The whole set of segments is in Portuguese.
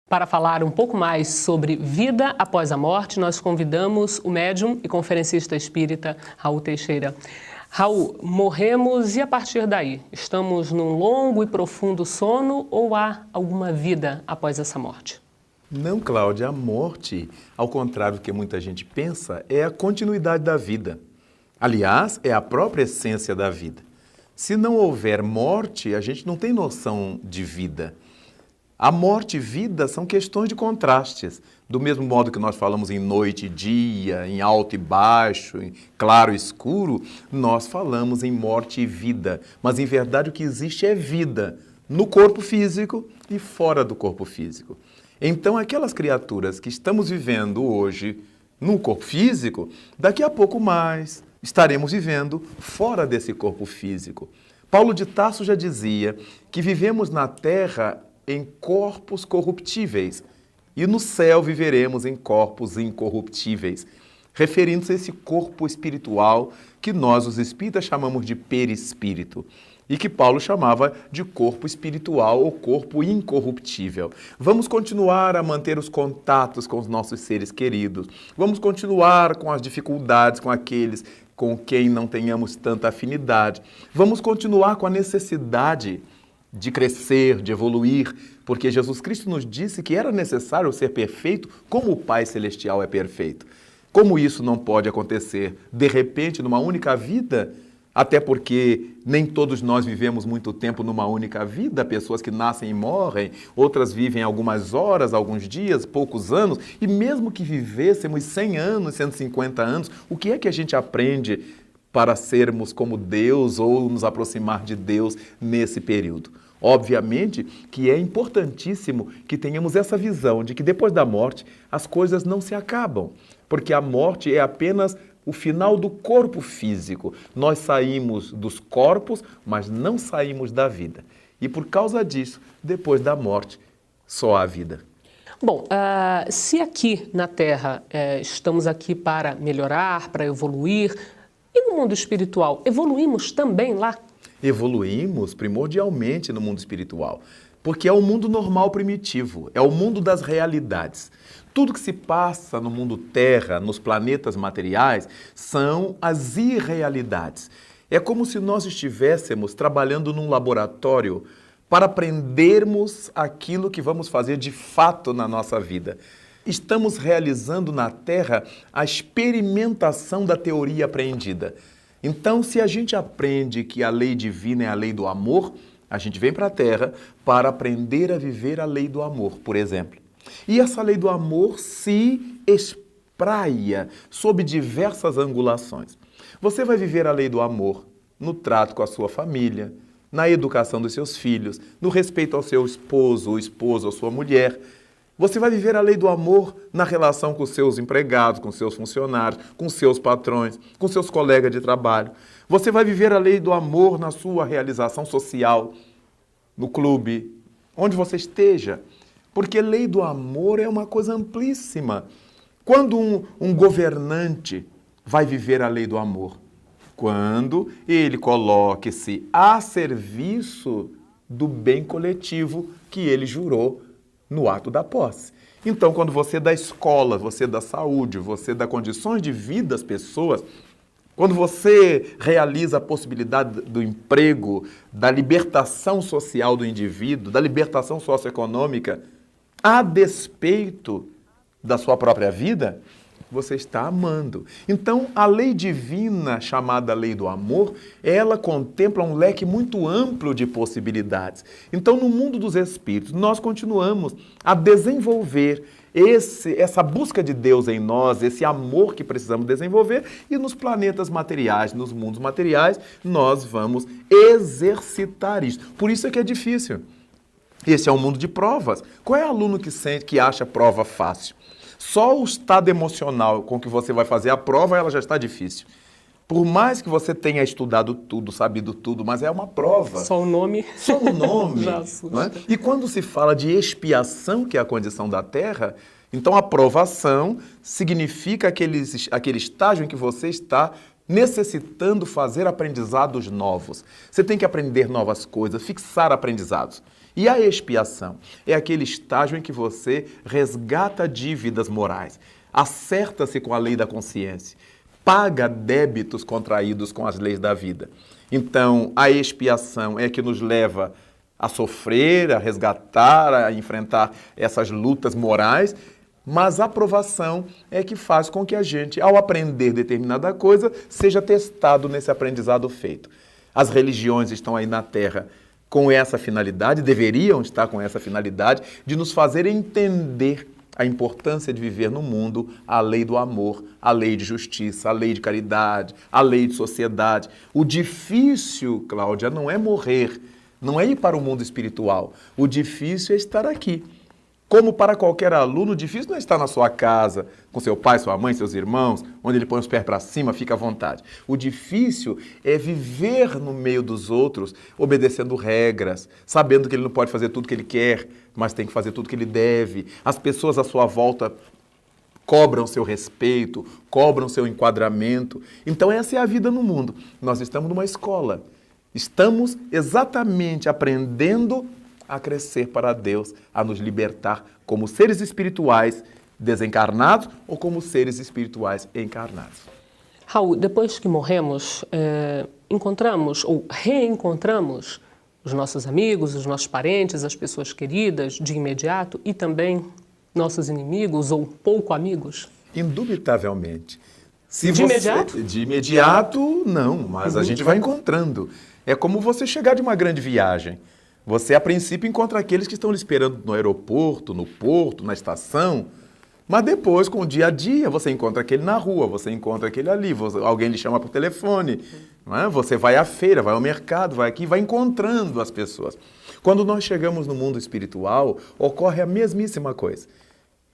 Para falar um pouco mais sobre vida após a morte, nós convidamos o médium e conferencista espírita Raul Teixeira. Raul, morremos e a partir daí? Estamos num longo e profundo sono ou há alguma vida após essa morte? Não, Cláudia, a morte, ao contrário do que muita gente pensa, é a continuidade da vida. Aliás, é a própria essência da vida. Se não houver morte, a gente não tem noção de vida. A morte e vida são questões de contrastes. Do mesmo modo que nós falamos em noite e dia, em alto e baixo, em claro e escuro, nós falamos em morte e vida. Mas, em verdade, o que existe é vida no corpo físico e fora do corpo físico. Então, aquelas criaturas que estamos vivendo hoje no corpo físico, daqui a pouco mais estaremos vivendo fora desse corpo físico. Paulo de Tarso já dizia que vivemos na Terra em corpos corruptíveis e no céu viveremos em corpos incorruptíveis, referindo-se a esse corpo espiritual que nós, os espíritas, chamamos de perispírito e que Paulo chamava de corpo espiritual ou corpo incorruptível. Vamos continuar a manter os contatos com os nossos seres queridos, vamos continuar com as dificuldades com aqueles com quem não tenhamos tanta afinidade, vamos continuar com a necessidade de crescer, de evoluir, porque Jesus Cristo nos disse que era necessário ser perfeito como o Pai Celestial é perfeito. Como isso não pode acontecer de repente numa única vida, até porque nem todos nós vivemos muito tempo numa única vida, pessoas que nascem e morrem, outras vivem algumas horas, alguns dias, poucos anos, e mesmo que vivêssemos 100 anos, 150 anos, o que é que a gente aprende para sermos como Deus ou nos aproximar de Deus nesse período? Obviamente que é importantíssimo que tenhamos essa visão de que depois da morte as coisas não se acabam, porque a morte é apenas o final do corpo físico. Nós saímos dos corpos, mas não saímos da vida. E por causa disso, depois da morte, só há vida. Bom, se aqui na Terra estamos aqui para melhorar, para evoluir, e no mundo espiritual, evoluímos também lá? Evoluímos primordialmente no mundo espiritual, porque é o mundo normal primitivo, é o mundo das realidades. Tudo que se passa no mundo Terra, nos planetas materiais, são as irrealidades. É como se nós estivéssemos trabalhando num laboratório para aprendermos aquilo que vamos fazer de fato na nossa vida. Estamos realizando na Terra a experimentação da teoria apreendida. Então, se a gente aprende que a lei divina é a lei do amor, a gente vem para a Terra para aprender a viver a lei do amor, por exemplo. E essa lei do amor se espraia sob diversas angulações. Você vai viver a lei do amor no trato com a sua família, na educação dos seus filhos, no respeito ao seu esposo ou esposa ou sua mulher. Você vai viver a lei do amor na relação com seus empregados, com seus funcionários, com seus patrões, com seus colegas de trabalho. Você vai viver a lei do amor na sua realização social, no clube, onde você esteja. Porque a lei do amor é uma coisa amplíssima. Quando um governante vai viver a lei do amor? Quando ele coloque-se a serviço do bem coletivo que ele jurou no ato da posse. Então, quando você dá escola, você dá saúde, você dá condições de vida às pessoas, quando você realiza a possibilidade do emprego, da libertação social do indivíduo, da libertação socioeconômica, a despeito da sua própria vida, você está amando. Então, a lei divina, chamada lei do amor, ela contempla um leque muito amplo de possibilidades. Então, no mundo dos espíritos, nós continuamos a desenvolver essa busca de Deus em nós, esse amor que precisamos desenvolver, e nos planetas materiais, nos mundos materiais, nós vamos exercitar isso. Por isso é que é difícil. Esse é um mundo de provas. Qual é o aluno que acha prova fácil? Só o estado emocional com que você vai fazer a prova, ela já está difícil. Por mais que você tenha estudado tudo, sabido tudo, mas é uma prova. Só o nome. Só o nome. Já assusta. Não é? E quando se fala de expiação, que é a condição da Terra, então a provação significa aquele estágio em que você está necessitando fazer aprendizados novos. Você tem que aprender novas coisas, fixar aprendizados. E a expiação é aquele estágio em que você resgata dívidas morais, acerta-se com a lei da consciência, paga débitos contraídos com as leis da vida. Então, a expiação é que nos leva a sofrer, a resgatar, a enfrentar essas lutas morais, mas a aprovação é que faz com que a gente, ao aprender determinada coisa, seja testado nesse aprendizado feito. As religiões estão aí na Terra com essa finalidade, deveriam estar com essa finalidade, de nos fazer entender a importância de viver no mundo a lei do amor, a lei de justiça, a lei de caridade, a lei de sociedade. O difícil, Cláudia, não é morrer, não é ir para o mundo espiritual. O difícil é estar aqui. Como para qualquer aluno, o difícil não é estar na sua casa, com seu pai, sua mãe, seus irmãos, onde ele põe os pés para cima, fica à vontade. O difícil é viver no meio dos outros, obedecendo regras, sabendo que ele não pode fazer tudo que ele quer, mas tem que fazer tudo que ele deve. As pessoas à sua volta cobram seu respeito, cobram seu enquadramento. Então essa é a vida no mundo. Nós estamos numa escola. Estamos exatamente aprendendo a crescer para Deus, a nos libertar como seres espirituais desencarnados ou como seres espirituais encarnados. Raul, depois que morremos, encontramos ou reencontramos os nossos amigos, os nossos parentes, as pessoas queridas de imediato e também nossos inimigos ou pouco amigos? Indubitavelmente. Imediato? De imediato, não, mas a gente vai encontrando. É como você chegar de uma grande viagem. Você, a princípio, encontra aqueles que estão lhe esperando no aeroporto, no porto, na estação, mas depois, com o dia a dia, você encontra aquele na rua, você encontra aquele ali, alguém lhe chama por telefone, não é? Você vai à feira, vai ao mercado, vai aqui, vai encontrando as pessoas. Quando nós chegamos no mundo espiritual, ocorre a mesmíssima coisa.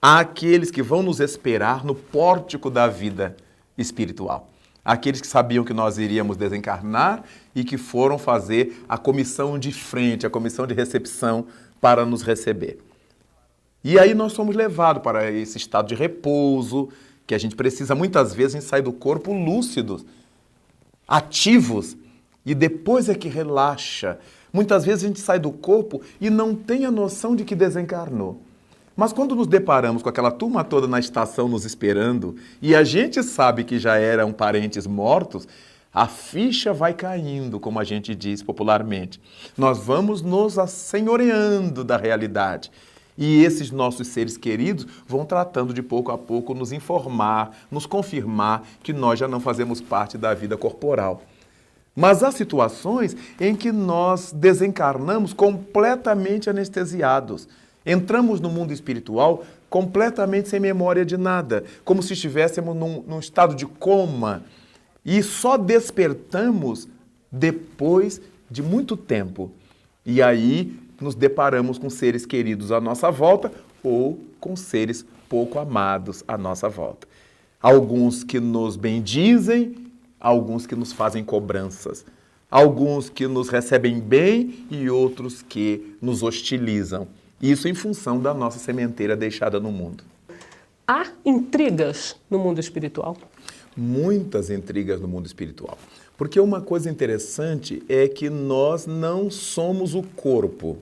Há aqueles que vão nos esperar no pórtico da vida espiritual. Aqueles que sabiam que nós iríamos desencarnar e que foram fazer a comissão de frente, a comissão de recepção para nos receber. E aí nós somos levados para esse estado de repouso, que a gente precisa muitas vezes, a gente sai do corpo lúcidos, ativos, e depois é que relaxa. Muitas vezes a gente sai do corpo e não tem a noção de que desencarnou. Mas quando nos deparamos com aquela turma toda na estação nos esperando e a gente sabe que já eram parentes mortos, a ficha vai caindo, como a gente diz popularmente. Nós vamos nos assenhoreando da realidade. E esses nossos seres queridos vão tratando de pouco a pouco nos informar, nos confirmar que nós já não fazemos parte da vida corporal. Mas há situações em que nós desencarnamos completamente anestesiados. Entramos no mundo espiritual completamente sem memória de nada, como se estivéssemos num estado de coma. E só despertamos depois de muito tempo. E aí nos deparamos com seres queridos à nossa volta ou com seres pouco amados à nossa volta. Alguns que nos bendizem, alguns que nos fazem cobranças. Alguns que nos recebem bem e outros que nos hostilizam. Isso em função da nossa sementeira deixada no mundo. Há intrigas no mundo espiritual? Muitas intrigas no mundo espiritual. Porque uma coisa interessante é que nós não somos o corpo.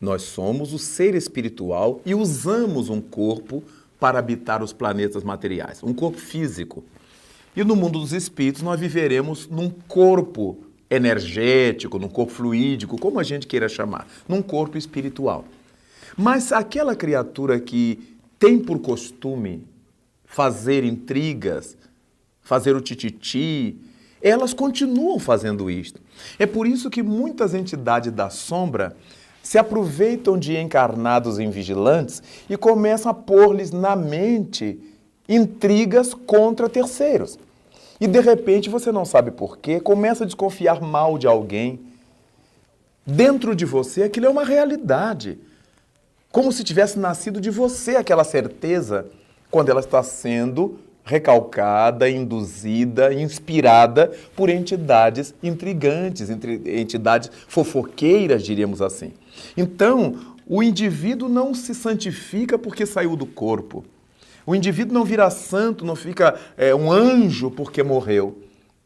Nós somos o ser espiritual e usamos um corpo para habitar os planetas materiais. Um corpo físico. E no mundo dos espíritos nós viveremos num corpo energético, num corpo fluídico, como a gente queira chamar. Num corpo espiritual. Mas aquela criatura que tem por costume fazer intrigas, fazer o tititi, elas continuam fazendo isto. É por isso que muitas entidades da sombra se aproveitam de encarnados invigilantes e começam a pôr-lhes na mente intrigas contra terceiros. E de repente, você não sabe por quê, começa a desconfiar mal de alguém. Dentro de você, aquilo é uma realidade. Como se tivesse nascido de você aquela certeza, quando ela está sendo recalcada, induzida, inspirada por entidades intrigantes, entidades fofoqueiras, diríamos assim. Então, o indivíduo não se santifica porque saiu do corpo. O indivíduo não vira santo, não fica um anjo porque morreu.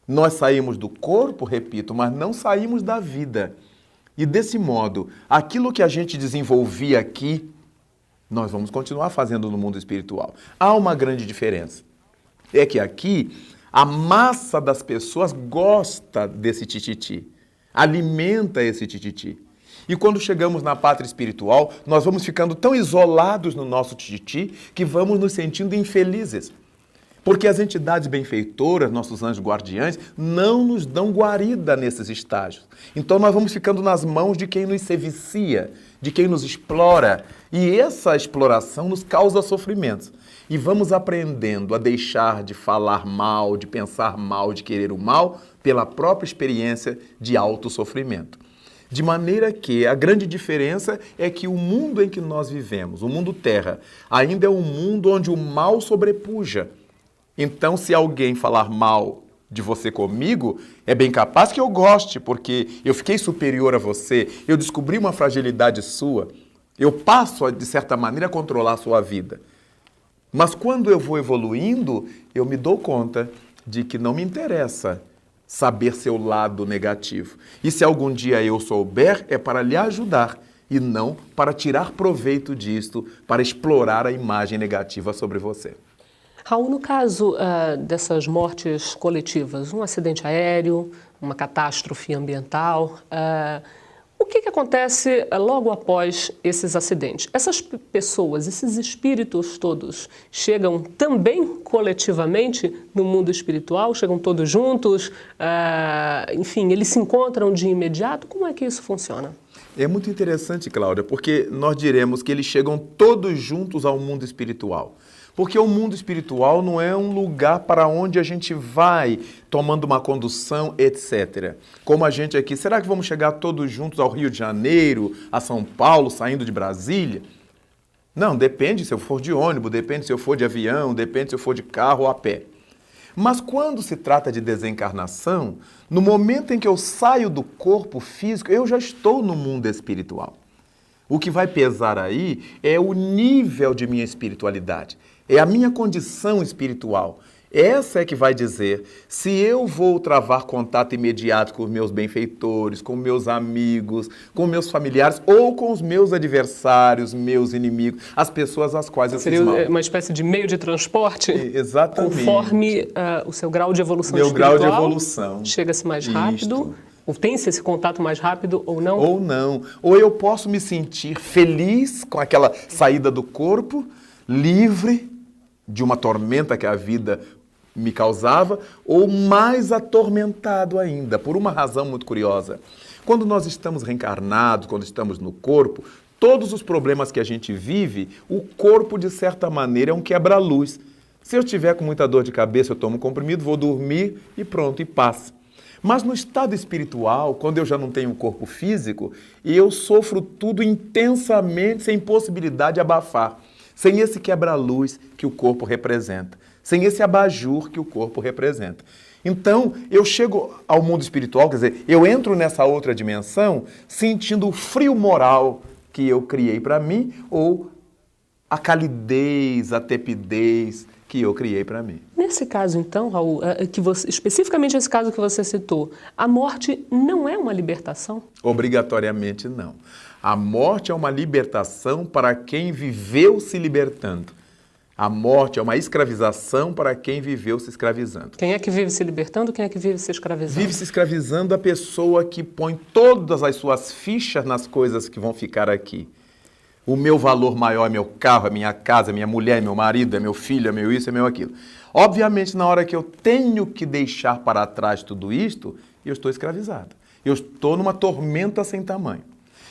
Nós saímos do corpo, repito, mas não saímos da vida. E desse modo, aquilo que a gente desenvolvia aqui, nós vamos continuar fazendo no mundo espiritual. Há uma grande diferença. É que aqui, a massa das pessoas gosta desse tititi, alimenta esse tititi. E quando chegamos na pátria espiritual, nós vamos ficando tão isolados no nosso tititi que vamos nos sentindo infelizes. Porque as entidades benfeitoras, nossos anjos guardiães, não nos dão guarida nesses estágios. Então nós vamos ficando nas mãos de quem nos sevicia, de quem nos explora. E essa exploração nos causa sofrimentos. E vamos aprendendo a deixar de falar mal, de pensar mal, de querer o mal, pela própria experiência de autossofrimento. De maneira que a grande diferença é que o mundo em que nós vivemos, o mundo terra, ainda é um mundo onde o mal sobrepuja. Então, se alguém falar mal de você comigo, é bem capaz que eu goste, porque eu fiquei superior a você, eu descobri uma fragilidade sua, eu passo, de certa maneira, a controlar a sua vida. Mas quando eu vou evoluindo, eu me dou conta de que não me interessa saber seu lado negativo. E se algum dia eu souber, é para lhe ajudar e não para tirar proveito disto, para explorar a imagem negativa sobre você. Raul, no caso dessas mortes coletivas, um acidente aéreo, uma catástrofe ambiental, o que acontece logo após esses acidentes? Essas pessoas, esses espíritos todos, chegam também coletivamente no mundo espiritual? Chegam todos juntos? Enfim, eles se encontram de imediato? Como é que isso funciona? É muito interessante, Cláudia, porque nós diremos que eles chegam todos juntos ao mundo espiritual. Porque o mundo espiritual não é um lugar para onde a gente vai tomando uma condução, etc. Como a gente aqui, será que vamos chegar todos juntos ao Rio de Janeiro, a São Paulo, saindo de Brasília? Não, depende se eu for de ônibus, depende se eu for de avião, depende se eu for de carro ou a pé. Mas quando se trata de desencarnação, no momento em que eu saio do corpo físico, eu já estou no mundo espiritual. O que vai pesar aí é o nível de minha espiritualidade. É a minha condição espiritual. Essa é que vai dizer se eu vou travar contato imediato com os meus benfeitores, com meus amigos, com meus familiares ou com os meus adversários, meus inimigos, as pessoas às quais eu fiz mal. Seria uma espécie de meio de transporte? Exatamente. Conforme o seu grau de evolução Meu espiritual. grau de evolução. Chega-se mais rápido. Ou tem-se esse contato mais rápido ou não? Ou não. Ou eu posso me sentir feliz com aquela saída do corpo, livre de uma tormenta que a vida me causava, ou mais atormentado ainda, por uma razão muito curiosa. Quando nós estamos reencarnados, quando estamos no corpo, todos os problemas que a gente vive, o corpo, de certa maneira, é um quebra-luz. Se eu estiver com muita dor de cabeça, eu tomo um comprimido, vou dormir e pronto, e passa. Mas no estado espiritual, quando eu já não tenho um corpo físico, eu sofro tudo intensamente, sem possibilidade de abafar. Sem esse quebra-luz que o corpo representa. Sem esse abajur que o corpo representa. Então, eu chego ao mundo espiritual, quer dizer, eu entro nessa outra dimensão sentindo o frio moral que eu criei para mim ou a calidez, a tepidez que eu criei para mim. Nesse caso, então, Raul, especificamente esse caso que você citou, a morte não é uma libertação? Obrigatoriamente não. A morte é uma libertação para quem viveu se libertando. A morte é uma escravização para quem viveu se escravizando. Quem é que vive se libertando, quem é que vive se escravizando? Vive se escravizando a pessoa que põe todas as suas fichas nas coisas que vão ficar aqui. O meu valor maior é meu carro, é minha casa, é minha mulher, é meu marido, é meu filho, é meu isso, é meu aquilo. Obviamente, na hora que eu tenho que deixar para trás tudo isto, eu estou escravizado. Eu estou numa tormenta sem tamanho.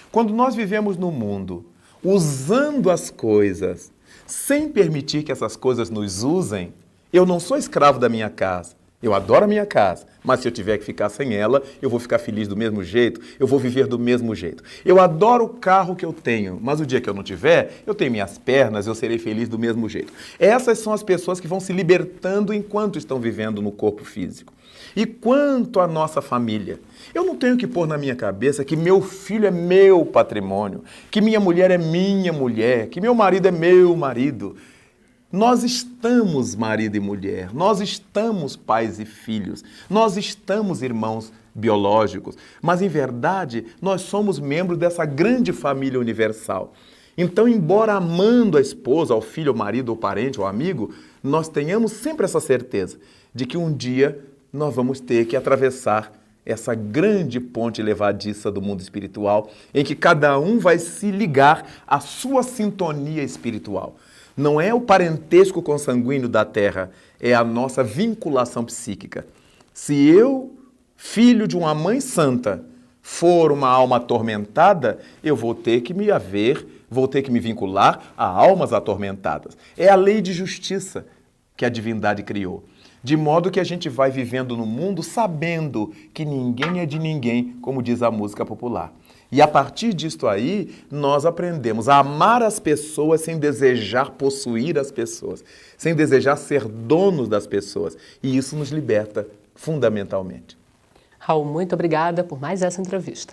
Quando nós vivemos no mundo, usando as coisas, sem permitir que essas coisas nos usem, eu não sou escravo da minha casa. Eu adoro a minha casa, mas se eu tiver que ficar sem ela, eu vou ficar feliz do mesmo jeito, eu vou viver do mesmo jeito. Eu adoro o carro que eu tenho, mas o dia que eu não tiver, eu tenho minhas pernas, eu serei feliz do mesmo jeito. Essas são as pessoas que vão se libertando enquanto estão vivendo no corpo físico. E quanto à nossa família, eu não tenho que pôr na minha cabeça que meu filho é meu patrimônio, que minha mulher é minha mulher, que meu marido é meu marido. Nós estamos marido e mulher, nós estamos pais e filhos, nós estamos irmãos biológicos, mas em verdade nós somos membros dessa grande família universal. Então, embora amando a esposa, ao filho, ao marido, ao parente, ao amigo, nós tenhamos sempre essa certeza de que um dia nós vamos ter que atravessar essa grande ponte levadiça do mundo espiritual, em que cada um vai se ligar à sua sintonia espiritual. Não é o parentesco consanguíneo da Terra, é a nossa vinculação psíquica. Se eu, filho de uma mãe santa, for uma alma atormentada, eu vou ter que me vincular a almas atormentadas. É a lei de justiça que a divindade criou. De modo que a gente vai vivendo no mundo sabendo que ninguém é de ninguém, como diz a música popular. E a partir disto aí, nós aprendemos a amar as pessoas sem desejar possuir as pessoas, sem desejar ser donos das pessoas. E isso nos liberta fundamentalmente. Raul, muito obrigada por mais essa entrevista.